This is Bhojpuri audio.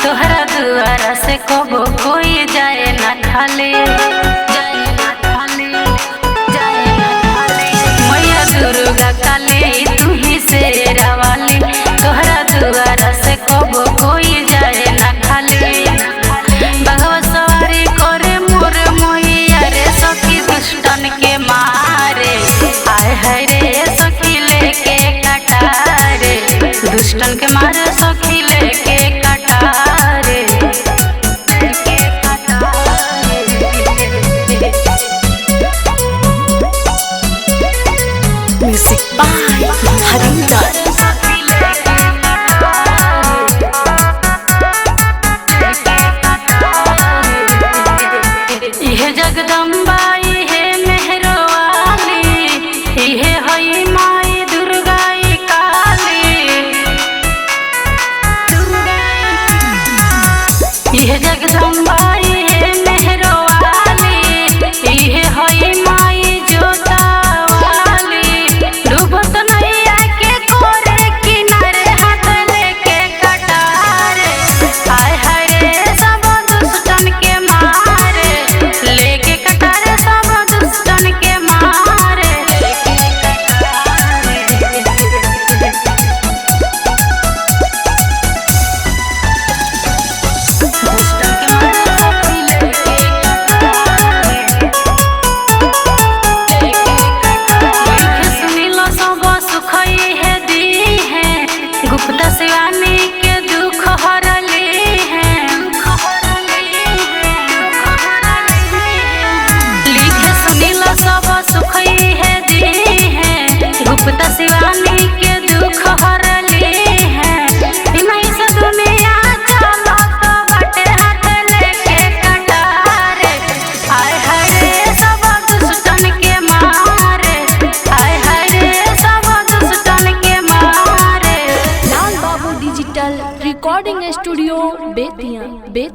तोहरा दुआरा से कबो कोई जाए ना खाली, मैया दुर्गा काली तू ही शेरा वाली। तोहरा दुआरा से कबो कोई जाए ना खाली। बघवा सवारी करे मोर मोहिया रे सखी दुष्टन के मारे। आए है रे सखी लेके कटारे, दुष्टन के मारे सखी लेके कटारे। Music by Harinder. इहे जगदम्बा इहे मेहरो वाली, इहे हई माई दुर्गा काली। इहे जगदम्बा इहे मेहरो वाली, इहे हई माई जोता वाली। डूबत नैया के कोरे किनारे हाथ लेके कटारे। आय हाय रे सब दुष्टन के मारे, लेके कटारे सब दुष्टन के मारे। गुप्ता शिवानी के दुख हरली है, लिखे सुनीला सब सुख है दी है। गुप्ता शिवानी के दुख हरली है। नहीं से दुनिया चलो तो बटे हाथ लेके कटारे। आय हाय रे सब दुष्टन के मारे, आय हाय रे सब दुष्टन के मारे। लाल बाबू डिजिटल रिकॉर्डिंग स्टूडियो बेतिया।